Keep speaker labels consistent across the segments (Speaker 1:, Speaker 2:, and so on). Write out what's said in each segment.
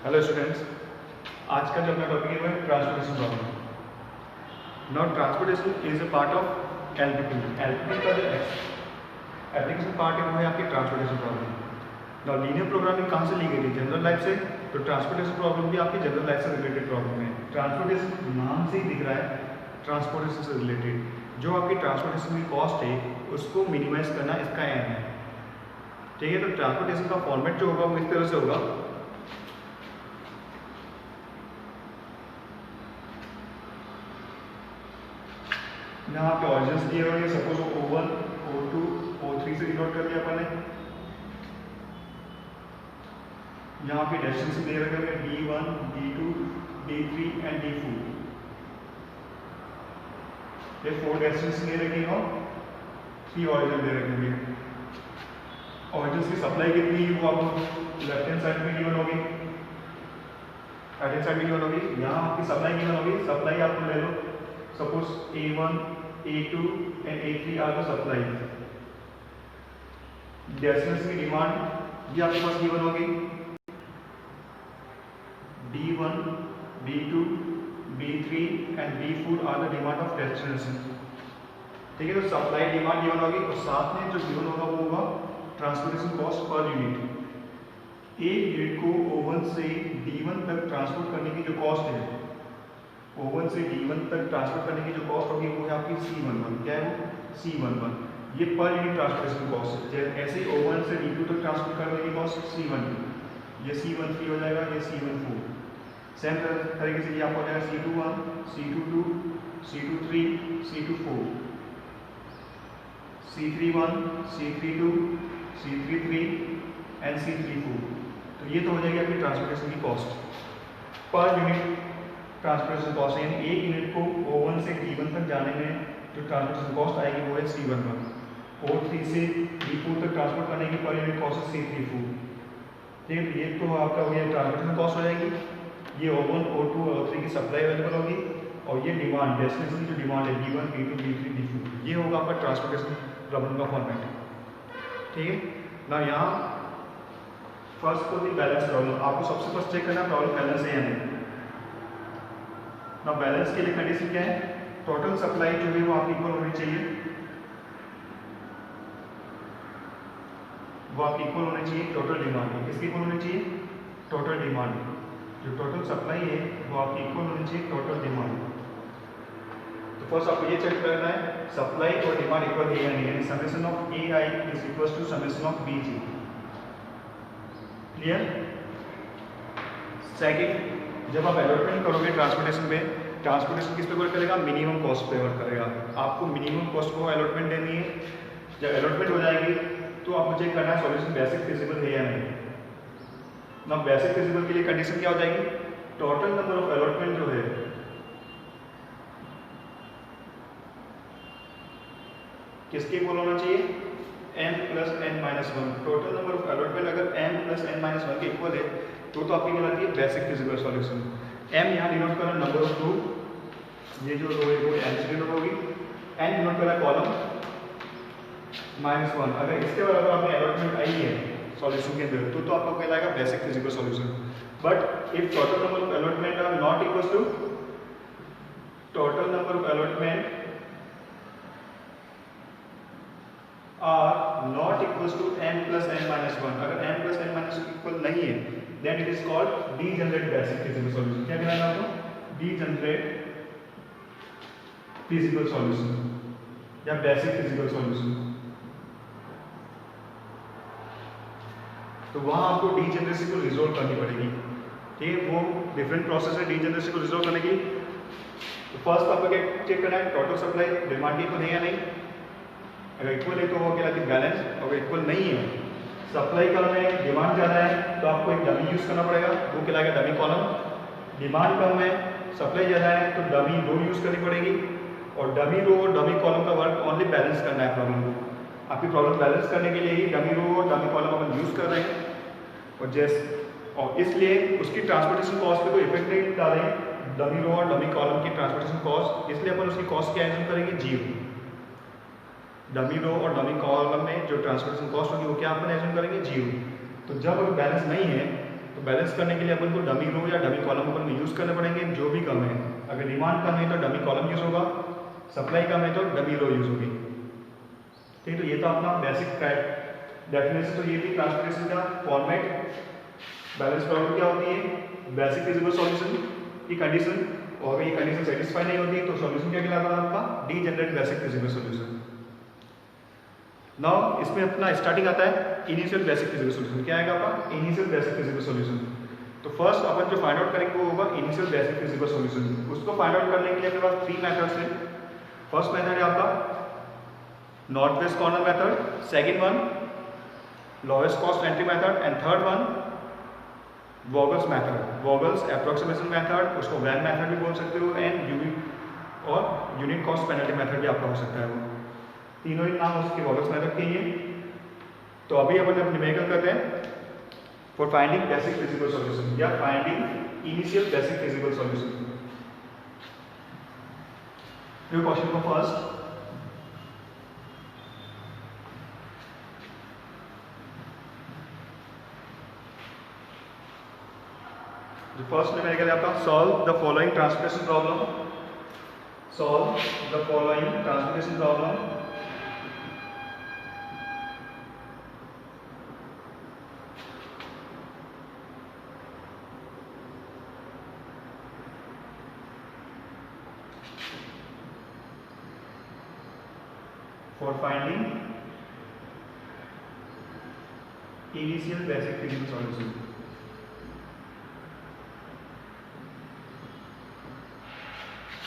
Speaker 1: Hello students, आज का जो अपना टॉपिक है वो है transportation problem. Now transportation is a part of LPP. LPP का जो एप्लीकेशन पार्ट है वो है आपकी transportation problem. Now linear programming कहाँ से ली गई थी? जनरल लाइफ से। तो ट्रांसपोर्टेशन प्रॉब्लम भी आपकी जनरल लाइफ से रिलेटेड प्रॉब्लम है। ट्रांसपोर्टेशन नाम से ही दिख रहा है ट्रांसपोर्टेशन से रिलेटेड। जो आपकी ट्रांसपोर्टेशन की कॉस्ट है उसको मिनिमाइज करना इसका एम है। ठीक है, तो ट्रांसपोर्टेशन का फॉर्मेट जो होगा वो इस तरह से होगा। यहाँ पे ऑरिजिन्स दिए हुए हैं। सपोज O1, O2, O3 से डिनोट कर दिया अपन ने। यहाँ पे डेस्टिनेशन दे रखे हैं D1, D2, D3 and D4। ये 4 डेस्टिनेशन दे रखे हैं और 3 ऑरिजिन दे रखे हैं। ऑरिजिन्स की सप्लाई कितनी है वो आपको लेफ्ट हैंड साइड में गिवन होगी, राइट हैंड साइड में गिवन होगी। यहाँ आपकी सप्लाई गिवन होगी। सप्लाई आपको ले लो, suppose A1, A2 and A3 are the supply. Destination की डिमांड ये आपके पास गिवन होगी D1, D2, D3 and D4 are the demand of destination. ठीक है, तो सप्लाई डिमांड गिवन होगी और साथ में जो गिवन होगा वो होगा ट्रांसपोर्टेशन कॉस्ट पर यूनिट। एक यूनिट को O1 से D1 तक ट्रांसपोर्ट करने की जो कॉस्ट है, O1 से D1 तक ट्रांसफर करने की जो कॉस्ट होगी वो है आपकी C11। क्या है वो? C11। ये पर यूनिट ट्रांसपोर्टेशन कॉस्ट है। ऐसे ही O1 से D2 तक ट्रांसफर करने की कॉस्ट C12, ये C13 हो जाएगा, ये C14। सेम तरीके से ये आपको हो जाएगा C21, C22, C23, C24, C31, C32, C33 and C34। तो ये तो हो जाएगी आपकी ट्रांसपोर्टेशन की cost per unit. Transportation cost यानी एक यूनिट को O1 से D1 तक जाने में जो ट्रांसपोर्टेशन कॉस्ट आएगी वो है C11। O3 से D4 तक ट्रांसपोर्ट करने की पर यूनिट कॉस्ट है C34। ठीक है, ये तो आपका हो गया ट्रांसपोर्टेशन कॉस्ट हो जाएगी। ये O1, O2 और O3 की सप्लाई अवेलेबल होगी और ये डिमांड डेस्टिनेशन की जो डिमांड है D1, D2, D3, D4, ये होगा आपका ट्रांसपोर्टेशन प्रॉब्लम का फॉर्मेट। ठीक है ना। यहाँ फर्स्ट को दी बैलेंस प्रॉब्लम। आपको सबसे फर्स्ट चेक करना प्रॉब्लम बैलेंस है या नहीं। ना बैलेंस के लिए कंडीशन क्या है? टोटल सप्लाई जो है वो आपकी इक्वल होनी चाहिए, वो आपकी इक्वल होनी चाहिए टोटल डिमांड में। किसकी इक्वल होनी चाहिए? Total demand. जो टोटल सप्लाई है वो आपकी इक्वल होनी चाहिए टोटल डिमांड। तो फर्स्ट आपको ये चेक करना है सप्लाई और डिमांड इक्वल है या नहीं, यानी summation of AI is equal to summation of BG। Clear? Second, जब आप अलॉटमेंट करोगे ट्रांसपोर्टेशन पे, ट्रांसपोर्टेशन किस पे वर्क करेगा? मिनिमम कॉस्ट पे वर्क करेगा। आपको मिनिमम कॉस्ट को अलॉटमेंट देनी है। जब अलॉटमेंट हो जाएगी तो आपको चेक करना है सॉल्यूशन बेसिक फिजिबल है या नहीं। ना बेसिक फिजिबल के लिए कंडीशन क्या हो जाएगी? टोटल नंबर ऑफ अलॉटमेंट जो है किसके इक्वल होना चाहिए? m + n-1। Total number of allotment अगर m + n-1 के इक्वल है तो आपकी कहलाती है बेसिक फिजिबल सॉल्यूशन। m यहाँ डिनोट कर रहा है नंबर ऑफ रो, ये जो रो है वो n से डिनोट होगी। n डिनोट कर रहा है कॉलम -1। अगर इसके बाद अगर आपने अलॉटमेंट आई है सॉल्यूशन के अंदर तो आपको कहलाएगा basic feasible solution. But if total number of allotment are not equal to total number of allotment are not equal to m + n-1, अगर m + n-1 इक्वल नहीं है then it is called degenerate basic feasible solution। क्या कहना है आपको? degenerate feasible solution या basic feasible solution। तो वहां आपको degeneracy को रिजोल्व करनी पड़ेगी। ठीक है, वो डिफरेंट प्रोसेस है degeneracy को रिजोल्व करने की। तो फर्स्ट आपको क्या चेक करना है? टोटल सप्लाई डिमांड इक्वल है या नहीं। अगर इक्वल है तो वो कहलाती है बैलेंस। अगर इक्वल नहीं है, सप्लाई कम है डिमांड ज़्यादा है, तो आपको एक डमी यूज़ करना पड़ेगा, वो कहलाएगा डमी कॉलम। डिमांड कम है सप्लाई ज़्यादा है तो डमी रो यूज़ करनी पड़ेगी। और डमी रो और डमी कॉलम का वर्क ओनली बैलेंस करना है प्रॉब्लम को। आपकी प्रॉब्लम बैलेंस करने के लिए ही डमी रो और डमी कॉलम अपन यूज़ कर रहे हैं। और इसलिए उसकी ट्रांसपोर्टेशन कॉस्ट पे कोई इफेक्ट नहीं डालें डमी रो और डमी कॉलम की ट्रांसपोर्टेशन कॉस्ट। इसलिए अपन उसकी कॉस्ट क्या एज्यूम करेंगे? 0। डमी रो और डमी कॉलम में जो ट्रांसपोर्टेशन कॉस्ट होगी वो क्या अपन एज्यूम करेंगे? 0। तो जब अगर बैलेंस नहीं है तो बैलेंस करने के लिए अपन को डमी रो या डमी कॉलम अपन को यूज़ करने पड़ेंगे जो भी कम है। अगर डिमांड कम है तो डमी कॉलम यूज़ होगा, सप्लाई कम है तो डमी रो यूज़ होगी। ठीक, तो ये तो अपना बेसिक डेफिनेशन तो ये थी ट्रांसपोर्टेशन का फॉर्मेट। बैलेंस प्रॉब्लम क्या होती है, बेसिक फिजिबल सॉल्यूशन की कंडीशन, और अगर ये कंडीशन सेटिस्फाई नहीं होती तो सॉल्यूशन क्या कहलाता है आपका, degenerate basic feasible solution. Now इसमें अपना स्टार्टिंग आता है इनिशियल बेसिक फिजिबल सॉल्यूशन। क्या आएगा आपका, इनिशियल बेसिक फिजिबल सॉल्यूशन। तो फर्स्ट अपन जो फाइंड आउट करेंगे वो होगा इनिशियल बेसिक फिजिबल सॉल्यूशन। उसको फाइंड आउट करने के लिए अपने पास 3 मेथड्स हैं। फर्स्ट मेथड है आपका north west corner method, second one lowest cost entry method, and third one Vogel's method, Vogel's approximation method, उसको वैन मेथड भी बोल सकते हो, एंड यूनिट और यूनिट कॉस्ट पेनल्टी मेथड भी आपका हो सकता है। वो तीनों ही नाम उसके वॉगल्स मेथड के ही हैं। तो अभी अपन न्यूमेरिकल करते हैं for finding basic feasible solution या finding initial basic feasible solution. Question को फर्स्ट, जो फर्स्ट न्यूमेरिकल है आपका solve the following transportation problem, solve the following transportation problem for finding initial basic physical solution।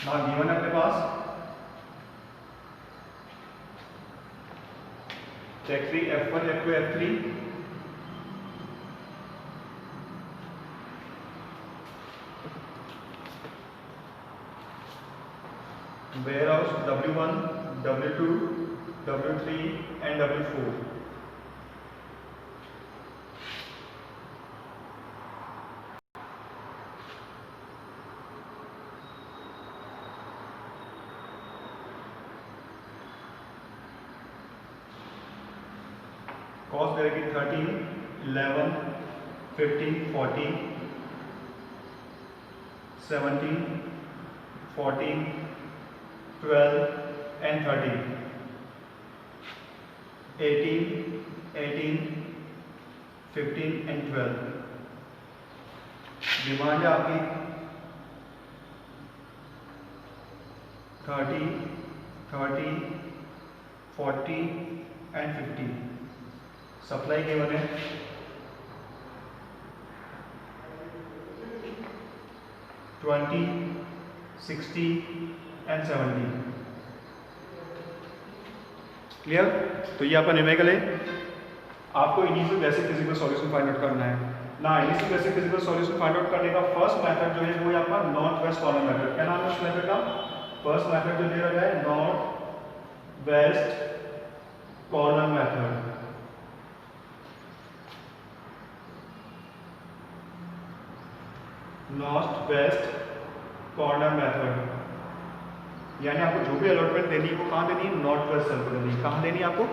Speaker 1: now given अपने पास check 3 F1 F2 F3 warehouse W1 W2 W3 and W4। Cost रहेगी 13, 11, 15, 14, 17, 14, 12 and 13, 18, 18, 15 and 12। Demand है आपकी 30, 30, 40 and 50। Supply केवल है 20, 60 and 70। Clear? तो ये आपका न्यूमेरिकल है। आपको initial basic physical solution find out करना है ना। Initial basic physical solution find out करने का फर्स्ट मेथड जो है वो है आपका नॉर्थ वेस्ट कॉर्नर मेथड। क्या नाम है उस मेथड का? फर्स्ट मेथड जो दे रखा है north west corner method. North west corner method यानी आपको जो भी अलॉटमेंट देनी है वो कहाँ देनी है? नॉर्थ वेस्ट सेल को देनी है। कहाँ देनी है आपको?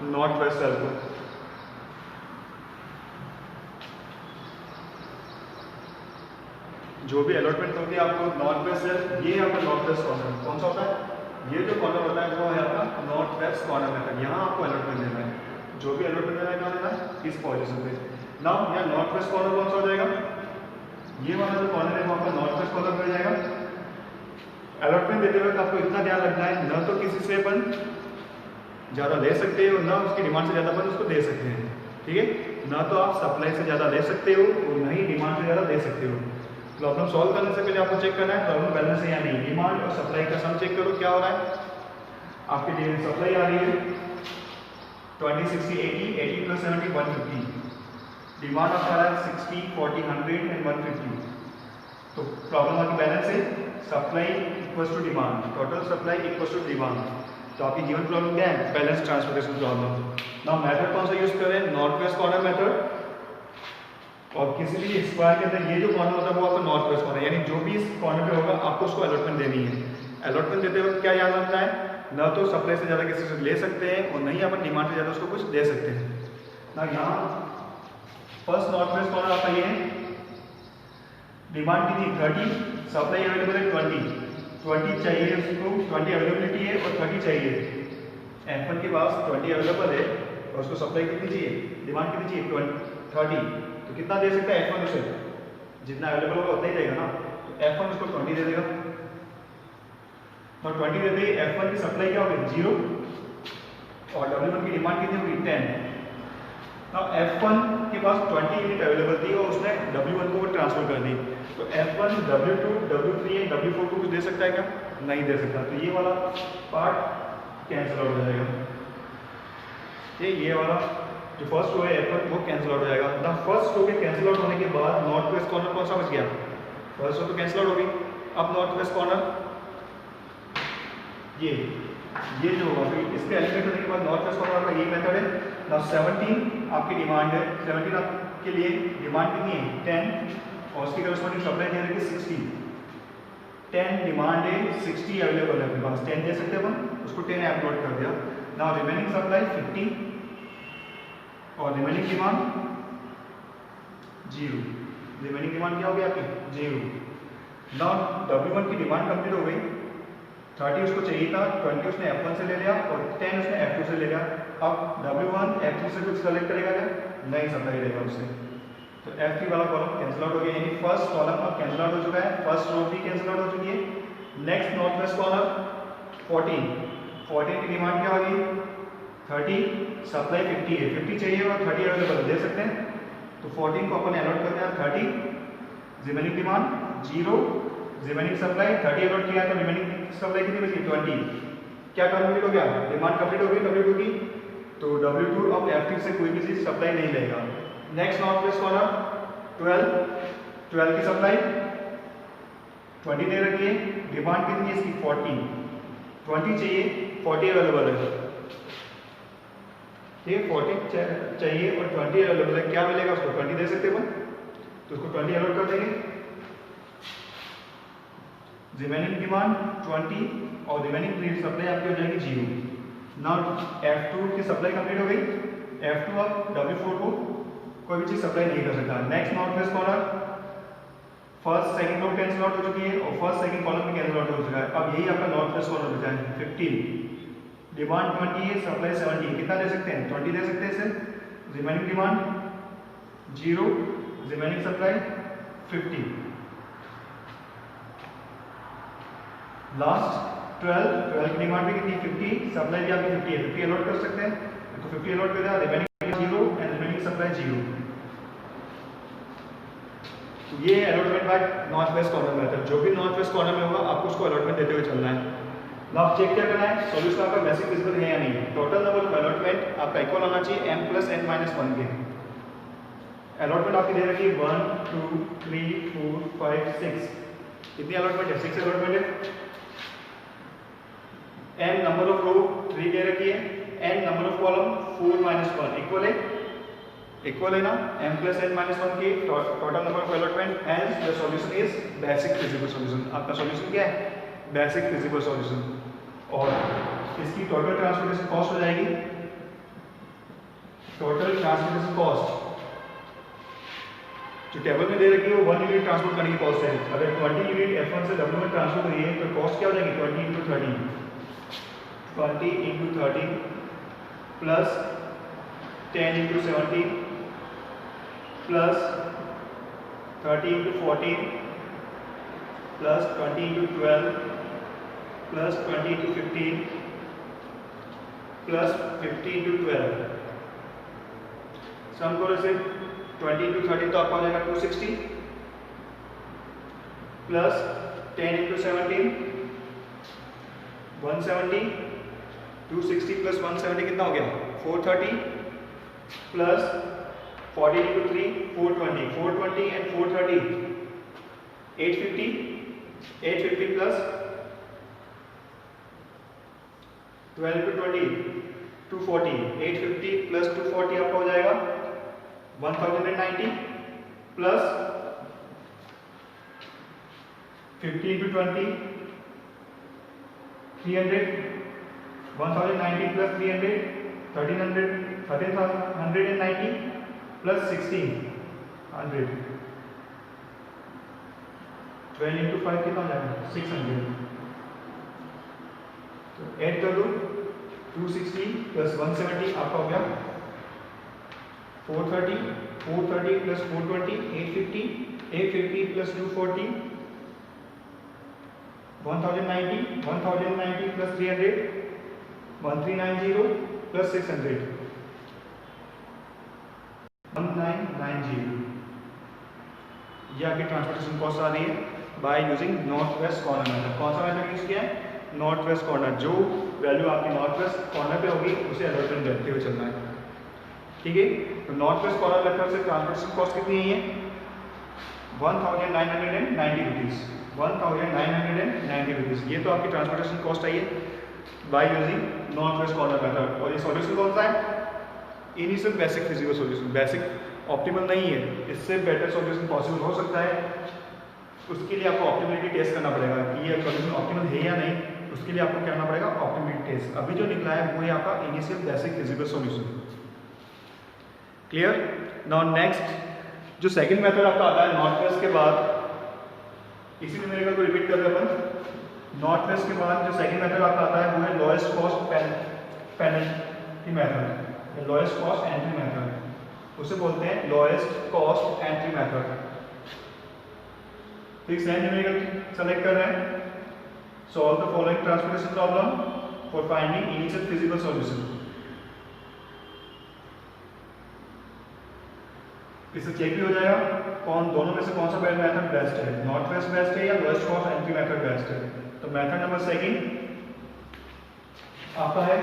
Speaker 1: नॉर्थ वेस्ट सेल को। जो भी अलॉटमेंट होती है आपको नॉर्थ वेस्ट सेल, ये आपका नॉर्थ वेस्ट कॉर्नर कौन सा होता है? ये जो कॉर्नर होता है वो है आपका नॉर्थ वेस्ट कॉर्नर मेथड। यहाँ आपको अलॉटमेंट देना है। जो भी अलॉटमेंट देना है कहाँ देना है? इस पोजिशन पे। नाउ यहाँ नॉर्थ वेस्ट कॉर्नर कौन सा हो जाएगा? ये वाला जो कॉर्नर है वो आपका नॉर्थ वेस्ट कॉर्नर हो जाएगा। अलॉटमेंट देते वक्त आपको इतना ध्यान रखना है, न तो किसी से अपन ज़्यादा ले सकते हो, ना उसकी डिमांड से ज़्यादा अपन उसको दे सकते हैं। ठीक है, ना तो आप सप्लाई से ज़्यादा ले सकते हो और न ही डिमांड से ज़्यादा दे सकते हो। प्रॉब्लम सॉल्व करने से पहले आपको चेक करना है प्रॉब्लम बैलेंस है या नहीं। डिमांड और सप्लाई का सम चेक करो क्या हो रहा है। आपकी सप्लाई आ रही है 20, 60, 80, 80 + 70 150। डिमांड आपका आ रहा है 60, 40, 100 एंड 150। तो प्रॉब्लम आपकी बैलेंस है supply equals to demand, total supply equals to demand. तो आपकी गिवन प्रॉब्लम क्या है? Balance transportation problem. Now method कौन सा यूज करें? North west corner method. और किसी भी स्क्वायर के अंदर ये जो कॉर्नर होता है वो आपका नॉर्थ वेस्ट कॉर्नर, यानी जो भी इस कॉर्नर पे होगा आपको उसको अलॉटमेंट देनी है। अलॉटमेंट देते वक्त क्या याद रखना है? न तो सप्लाई से ज़्यादा किसी से ले सकते हैं और नहीं अपन डिमांड से ज़्यादा उसको कुछ दे सकते हैं ना। यहाँ फर्स्ट नॉर्थ वेस्ट कॉर्नर आपका ये है डिमांड कितनी 30, सप्लाई अवेलेबल है 20 चाहिए उसको, 20 अवेलेबिलिटी है और 30 चाहिए। F1 के पास 20 अवेलेबल है और उसको सप्लाई कितनी चाहिए, डिमांड कितनी चाहिए 30, तो कितना दे सकता है F1 उसे, जितना अवेलेबल होगा उतना ही देगा ना। तो F1 उसको 20 दे देगा, तो 20 देते ही F1 की सप्लाई क्या होगी 0 और W1 की डिमांड कितनी होगी 10। अब F1 के पास 20 यूनिट अवेलेबल थी और उसने W1 को ट्रांसफर कर दी, तो F1 W2 W3 and W4 को कुछ दे सकता है क्या, नहीं दे सकता। तो ये वाला पार्ट कैंसिल आउट हो जाएगा, ये वाला जो फर्स्ट रो है F1 वो कैंसिल आउट हो जाएगा। द फर्स्ट रो के कैंसिल आउट होने के बाद नॉर्थ वेस्ट कॉर्नर कौन सा बच गया, फर्स्ट रो तो कैंसिल आउट हो गई। अब नॉर्थ वेस्ट कॉर्नर ये जो होगा, फिर इसके एलिमिनेट होने के बाद नॉर्थ वेस्ट कॉर्नर का ये मेथड है। नाउ 17 आपकी डिमांड है, 17 आपके लिए डिमांड कितनी है 10 और उसकी करस्पॉन्डिंग सप्लाई दे रखी है 60। 10 डिमांड है, 60 अवेलेबल है अपने पास, 10 दे सकते हैं अपन, उसको 10 अपलोड कर दिया। नाउ रिमेनिंग सप्लाई 50 और रिमेनिंग डिमांड 0। रिमेनिंग डिमांड क्या हो गई आपकी 0। नाउ W1 की डिमांड कंप्लीट हो गई, 30 उसको चाहिए था, 20 उसने F1 से ले लिया और 10 उसने F2 से ले लिया। अब W1 F3 से कुछ कलेक्ट करेगा क्या, नहीं सप्लाई देगा उससे, तो F3 वाला कॉलम कैंसिल आउट हो गया, यानी फर्स्ट कॉलम अब कैंसिल आउट हो चुका है, फर्स्ट रो भी कैंसिल आउट हो चुकी है। नेक्स्ट नॉर्थ वेस्ट कॉर्नर 14 की डिमांड क्या होगी 30, सप्लाई 50 है, 50 चाहिए और 30 अवेलेबल दे सकते हैं, तो 14 को अपन अलॉट करते हैं 30, remaining demand 0, remaining supply 30 allot किया तो रिमेनिंग सप्लाई कितनी बची 20। क्या कंप्लीट हो गया, डिमांड कंप्लीट हो गई W2 की, तो W2 अब F3 से कोई भी चीज सप्लाई नहीं लेगा। नेक्स्ट नॉर्थ वेस्ट कॉर्नर 12 की सप्लाई 20 दे रखी है, डिमांड कितनी है इसकी 40, 20 चाहिए 40 अवेलेबल है, ठीक है 40 चाहिए और 20 अवेलेबल है, क्या मिलेगा उसको 20 दे सकते हैं, तो उसको 20 अलॉट कर देंगे। रिमेनिंग डिमांड 20 और रिमेनिंग सप्लाई आपकी हो जाएगी 0। नाउ F2 की सप्लाई कंप्लीट हो गई, F2 अब W4 को कोई भी चीज सप्लाई नहीं कर सकता। Next north west corner first second row cancel out हो चुकी है और फर्स्ट सेकंड कॉलम भी कैंसिल आउट हो चुका है। अब यही आपका नॉर्थ वेस्ट कॉर्नर बचा है 15, डिमांड 20 है, सप्लाई 70, कितना दे सकते हैं 20 दे सकते हैं इसे। Remaining demand 0, remaining supply 50। Last 12 की डिमांड भी कितनी 50, सप्लाई भी आपकी 50 है, 50 अलॉट कर सकते हैं, तो 50 अलॉट कर दिया, रिमेनिंग 0 एंड रिमेनिंग सप्लाई 0। तो ये allotment by north west corner method, जो भी नॉर्थ वेस्ट कॉर्नर में होगा आपको उसको अलॉटमेंट देते हुए चलना है। अब आप चेक क्या करना है, सॉल्यूशन आपका बेसिक फिजिकल है या नहीं। टोटल नंबर ऑफ अलॉटमेंट आपका इक्वल होना चाहिए m + n - 1 के। अलॉटमेंट आपकी दे रखी है 1 2 3 4 5 6, कितनी अलॉटमेंट है 6 अलॉटमेंट है। n नंबर ऑफ रो 3 दे रखी है, n number of column 4 - 1 equal है ना, m + n - 1 की total number of allotment, hence the solution is basic feasible solution. आपका सॉल्यूशन क्या है, बेसिक फिजिबल सॉल्यूशन। और इसकी टोटल ट्रांसपोर्टेशन कॉस्ट हो जाएगी, टोटल ट्रांसपोर्टेशन कॉस्ट जो टेबल में दे रखी है वो 1 यूनिट ट्रांसपोर्ट करने की कॉस्ट है। अगर 20 यूनिट F1 से W1 ट्रांसफर करिए तो कॉस्ट क्या हो जाएगी 20 × 30 plus 10 × 70 plus 30 × 14 plus 20 × 12 plus 20 × 15 plus 50 × 12। सम करो से 20 × 30 तो आपका हो जाएगा 260 प्लस 10 × 17 170, 260 प्लस 170 कितना हो गया 430 प्लस 40 × 3 420, 420 एंड 430 850 प्लस 12 × 20 240, 850 प्लस 240 आपका हो जाएगा 1090 प्लस 50 × 20 300, 1090 प्लस 300 1390 प्लस 1600 12 इंटू 5 कितना हो जाएगा 600। तो ऐड कर दो 260 प्लस 170 आपका हो गया 430, 430 प्लस 420 850, 850 प्लस 240 1090, 1090 प्लस 300 1390 प्लस 600 1990। ये आपकी ट्रांसपोर्टेशन कॉस्ट आ रही है by using north west corner method. कौन सा मेथड यूज किया है? North west corner. जो वैल्यू आपकी नॉर्थ वेस्ट कॉर्नर पे होगी उसे एलोकेट करते हुए चलना है, ठीक है। तो नॉर्थ वेस्ट कॉर्नर मेथड से ट्रांसपोर्टेशन कॉस्ट कितनी है? 1990 रुपीज़, 1990 रुपीज़। ये तो आपकी ट्रांसपोर्टेशन कॉस्ट आई है by using north west corner method. और ये सॉल्यूशन कौन सा है? Initial basic physical solution. Basic optimal नहीं है, इससे बेटर सॉल्यूशन पॉसिबल हो सकता है। उसके लिए आपको ऑप्टिमिलिटी टेस्ट करना पड़ेगा कि ये सॉल्यूशन ऑप्टिमल है या नहीं। उसके लिए आपको करना पड़ेगा ऑप्टिमिलिटी टेस्ट। अभी जो निकला है वो है आपका initial basic physical solution. Clear? Now next जो सेकंड मेथड आपका आता है नॉर्थ वेस्ट के बाद, इसी न्यूमेरिकल को रिपीट कर रहे हैं अपन। नॉर्थ वेस्ट के बाद जो सेकंड मेथड आपका आता है वो है lowest cost penalty method, lowest cost entry method. उसे बोलते हैं लोएस्ट कॉस्ट एंट्री मेथड। फिर सेम न्यूमेरिकल सेलेक्ट कर रहे हैं। Solve the following transportation problem for finding initial physical solution. इससे चेक भी हो जाएगा कौन दोनों में से कौन सा मेथड बेस्ट है, नॉर्थ वेस्ट बेस्ट है या lowest cost entry method best है। तो मेथड नंबर सेकंड आपका है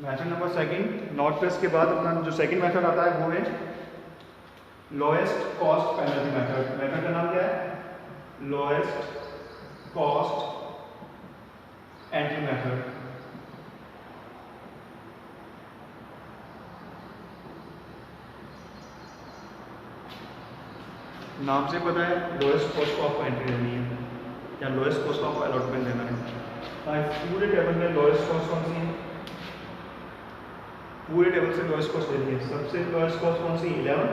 Speaker 1: method number second north west के बाद अपना जो सेकंड मेथड आता है वो है lowest cost penalty method. Method का नाम क्या है? Lowest cost entry method. नाम से पता है लोएस्ट कॉस्ट को आपको एंट्री देनी है या लोएस्ट कॉस्ट को आपको अलॉटमेंट देना है। पूरे टेबल में लोएस्ट कॉस्ट कौन सी है? पूरे टेबल से लोएस्ट कॉस्ट लेनी है। सबसे लोएस्ट कॉस्ट कौन सी? 11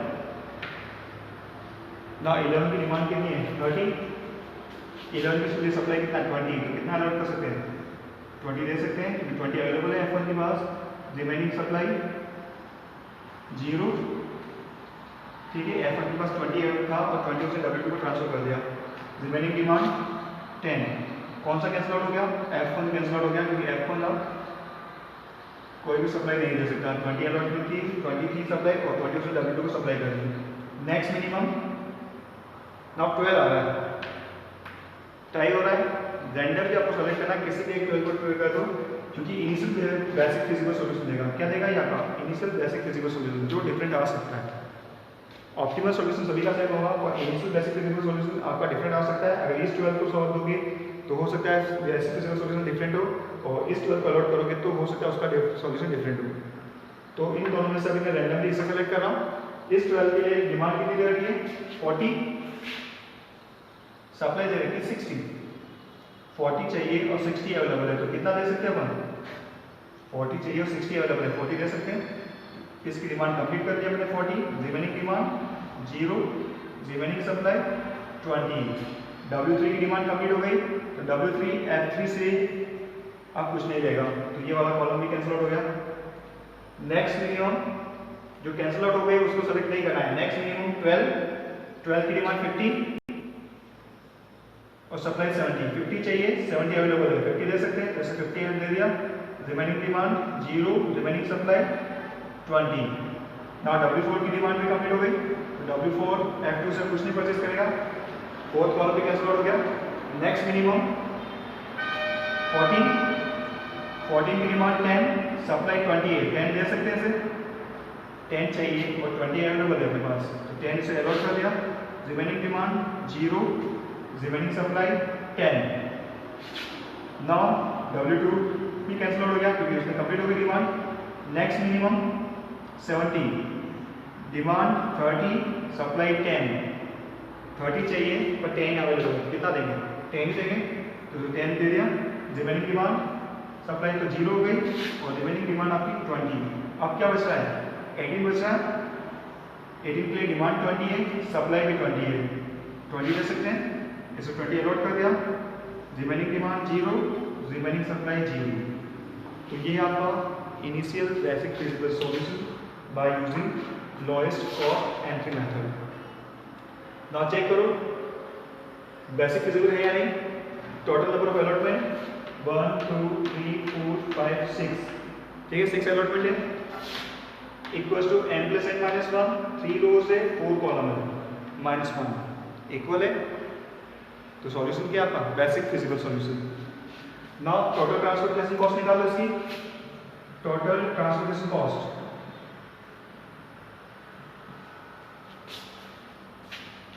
Speaker 1: ना। 11 की डिमांड कितनी है? 30। 11 की सप्लाई कितना? 20। तो कितना अलॉट कर सकते हैं? 20 दे सकते हैं क्योंकि 20 अवेलेबल है F1 के पास। रिमेनिंग सप्लाई 0, ठीक है। F1 के पास 20 था और 20 से W2 को ट्रांसफर कर दिया। Remaining demand 10। कौन सा कैंसिल आउट हो गया? F1 कैंसिल आउट हो गया क्योंकि F1 अब कोई भी सप्लाई नहीं दे सकता। 20 अलॉटमेंट थी, 20 थी सप्लाई और 20 से W2 को सप्लाई कर दी। नेक्स्ट मिनिमम नाउ 12 आ रहा है, टाई हो रहा है। रेंडमली आपको सेलेक्ट करना, किसी भी एक 12 को ट्राई कर दो क्योंकि इनिशियल बेसिक फिजिकल सॉल्यूशन देगा। क्या देगा? ये आपका इनिशियल बेसिक फिजिकल सॉल्यूशन जो डिफरेंट आ सकता है। ऑप्टिमल सॉल्यूशन सभी का सेम होगा और इनिशियल बेसिक फिजिकल सॉल्यूशन आपका डिफरेंट आ सकता है। अगर इस 12 को सॉल्व दोगे तो हो सकता है बेसिक फिजिकल सॉल्यूशन डिफरेंट हो, और इस 12 को अलॉट करोगे तो हो सकता है उसका सॉल्यूशन डिफरेंट हो। तो इन दोनों में से अभी मैं रैंडमली इसे सेलेक्ट कर रहा हूँ। इस 12 के लिए डिमांड कितनी दे रखी है? 40, सप्लाई दे रखी है 60। 40 चाहिए और 60 अवेलेबल है, तो कितना दे सकते हैं अपन? 40 चाहिए और 60 अवेलेबल है, 40 दे सकते हैं। इसकी डिमांड कंप्लीट कर दिया मैंने 40। Remaining demand 0, remaining supply 20। W3 की डिमांड कंप्लीट हो गई तो W3 F3 से अब कुछ नहीं लेगा, तो ये वाला कॉलम भी कैंसिल आउट हो गया। नेक्स्ट मिनिमम जो कैंसिल आउट हो गई उसको सेलेक्ट नहीं करना है। नेक्स्ट मिनिमम 12 की डिमांड 50 और सप्लाई 70। 50 चाहिए, 70 अवेलेबल है, 50 दे सकते हैं, जैसे 50 दे दिया। Remaining demand 0, remaining supply 20। ना W4 की डिमांड भी कंप्लीट हो गई तो W4 F2 से कुछ नहीं परचेज करेगा। फोर्थ कॉलम भी कैंसिल आउट हो गया। नेक्स्ट मिनिमम 14 की डिमांड 10, सप्लाई 28। 10 दे सकते हैं इसे, 10 चाहिए और 20 अवेलेबल है अपने पास, तो 10 से अलॉट कर दिया। Remaining demand 0, remaining supply 10। Now W2 भी कैंसिल आउट हो गया क्योंकि उसने कंप्लीट हो गई demand. Next minimum 70, demand 30, supply 10। 30 चाहिए पर 10 अवेलेबल, कितना देंगे? 10 देंगे, तो 10 दे दिया। रिमेनिंग डिमांड सप्लाई तो 0 हो गई और रिमेनिंग डिमांड आपकी 20। अब क्या बच रहा है? 18 बच रहा है। 18 के लिए डिमांड 20 है, सप्लाई भी 20 है, 20 ले सकते हैं, इसको 20 अलॉट कर दिया, रिमेनिंग डिमांड 0, रिमेनिंग सप्लाई 0। तो ये आपका initial basic physical solution by using lowest cost entry method. Now check करो बेसिक फिजिकल है या नहीं। टोटल नंबर ऑफ अलॉटमेंट 1 2 3 4 5 6, ठीक है, 6 अलॉटमेंट है। Equals to n plus n minus 1, 3 rows है, 4 कॉलम है, -1 इक्वल है। तो सॉल्यूशन क्या आपका? Basic physical solution. Now total transportation cost निकालो इसकी। टोटल ट्रांसपोर्टेशन कॉस्ट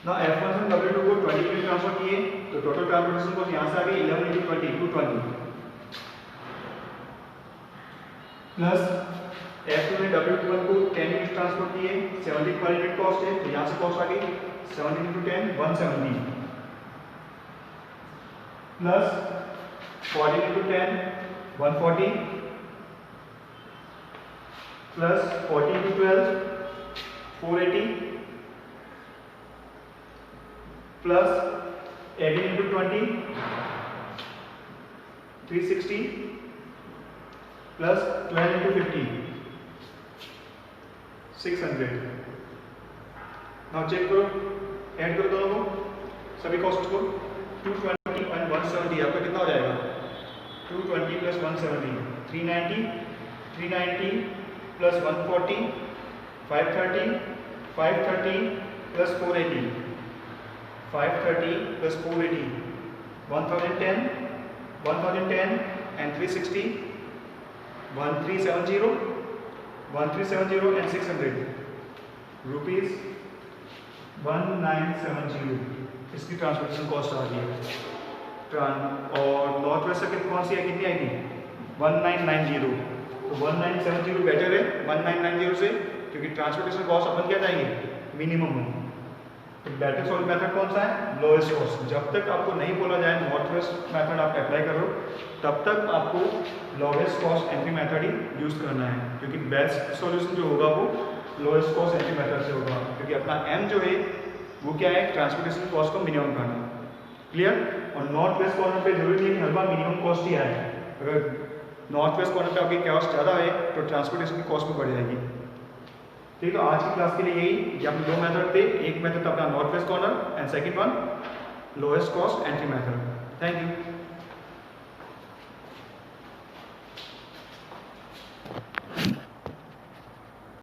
Speaker 1: ना F1 से W2 को 20 यूनिट ट्रांसफर किए तो टोटल ट्रांसपोर्टेशन कॉस्ट यहां से आ गई 11 × 20 220 प्लस F2 ने W1 को 10 यूनिट ट्रांसफर किए 70 पर यूनिट कॉस्ट है, तो यहां से कॉस्ट आ गई 70 × 10 170 plus 40 × 10 140 plus 40 × 12 480 plus 18 × 20 360 plus 12 × 50 600। Now check करो, ऐड करो दोनों को, सभी कॉस्ट को। 220 और 170 आपका कितना हो जाएगा? 220 plus 170 390 390 plus 140 530 530 plus 480 530 plus 480 1010 1010 and 360 1370 1370 and 600 rupees 1970 इसकी ट्रांसपोर्टेशन कॉस्ट आ रही है। और नॉर्थ वेस्ट सर्किट कौन सी है, कितनी आएगी? 1990। तो 1970 बेटर है 1990 से, क्योंकि ट्रांसपोर्टेशन कॉस्ट अपन क्या चाहिए? मिनिमम हो। तो बेटर सॉल्व मेथड कौन सा है? Lowest cost. जब तक आपको नहीं बोला जाए नॉर्थ वेस्ट मेथड आप अप्लाई करो, तब तक आपको लोएस्ट कॉस्ट एंट्री मेथड ही यूज करना है, क्योंकि बेस्ट सॉल्यूशन जो होगा वो लोएस्ट कॉस्ट एंट्री मेथड से होगा, क्योंकि अपना एम जो है वो क्या है? ट्रांसपोर्टेशन कॉस्ट को मिनिमम करना। क्लियर? और नॉर्थ वेस्ट कॉर्नर पे जरूरी नहीं है हर बार मिनिमम कॉस्ट ही आए। अगर नॉर्थ वेस्ट कॉर्नर पे आपकी कॉस्ट ज़्यादा है तो ट्रांसपोर्टेशन की कॉस्ट भी बढ़ जाएगी। ठीक है, तो आज की क्लास के लिए यही, ये अपने दो मेथड थे। एक मेथड अपना north west corner and second one lowest cost entry method. Thank you.